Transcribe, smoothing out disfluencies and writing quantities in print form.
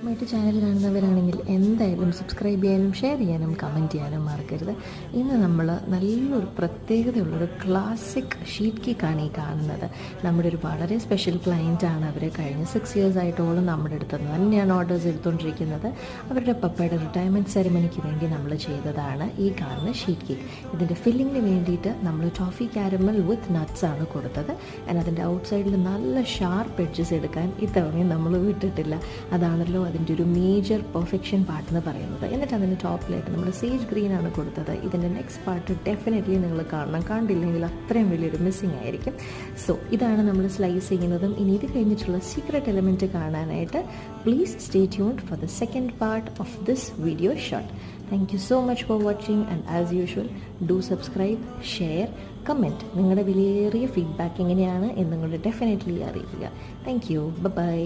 മറ്റു ചാനൽ കാണുന്നവരാണെങ്കിൽ എന്തായാലും സബ്സ്ക്രൈബ് ചെയ്യാനും ഷെയർ ചെയ്യാനും കമൻറ്റ് ചെയ്യാനും മറക്കരുത്. ഇന്ന് നമ്മൾ നല്ലൊരു പ്രത്യേകതയുള്ളൊരു ക്ലാസിക് ഷീറ്റ് കേക്കാണ് ഈ കാണുന്നത്. നമ്മുടെ ഒരു വളരെ സ്പെഷ്യൽ ക്ലയൻറ്റാണ്. അവർ കഴിഞ്ഞ 6 years ആയിട്ടോളം നമ്മുടെ അടുത്ത് നിന്ന് തന്നെയാണ് ഓർഡേഴ്സ് എടുത്തുകൊണ്ടിരിക്കുന്നത്. അവരുടെ പപ്പയുടെ റിട്ടയർമെൻറ്റ് സെറിമണിക്ക് വേണ്ടി നമ്മൾ ചെയ്തതാണ് ഈ കാണുന്ന ഷീറ്റ് കേക്ക്. ഇതിൻ്റെ ഫില്ലിങ്ങിന് വേണ്ടിയിട്ട് നമ്മൾ ടോഫി കാരമൽ വിത്ത് നട്ട്സ് ആണ് കൊടുത്തത്. അതിൻ്റെ ഔട്ട് സൈഡിൽ നല്ല ഷാർപ്പ് എഡ്ജസ് എടുക്കാൻ ഇത്തവണയും നമ്മൾ വിട്ടിട്ടില്ല. അതാണല്ലോ അതിൻ്റെ ഒരു മേജർ പെർഫെക്ഷൻ പാർട്ട് എന്ന് പറയുന്നത്. എന്നിട്ട് അതിൻ്റെ ടോപ്പിലായിട്ട് നമ്മൾ സേജ് ഗ്രീൻ ആണ് കൊടുത്തത്. ഇതിൻ്റെ നെക്സ്റ്റ് പാർട്ട് ഡെഫിനറ്റ്ലി നിങ്ങൾ കാണണം. കണ്ടില്ലെങ്കിൽ അത്രയും വലിയൊരു മിസ്സിങ് ആയിരിക്കും. സോ ഇതാണ് നമ്മൾ സ്ലൈസ് ചെയ്യുന്നതും. ഇനി ഇത് കഴിഞ്ഞിട്ടുള്ള സീക്രട്ട് എലമെൻറ്റ് കാണാനായിട്ട് please stay tuned for the second part of this video shot. Thank you so much for watching and as usual do subscribe, share, comment. നിങ്ങളുടെ വിലയേറിയ ഫീഡ്ബാക്ക് എങ്ങനെയാണ് എന്നുകൂടെ ഡെഫിനറ്റ്ലി അറിയിക്കുക. Thank you. ബൈ.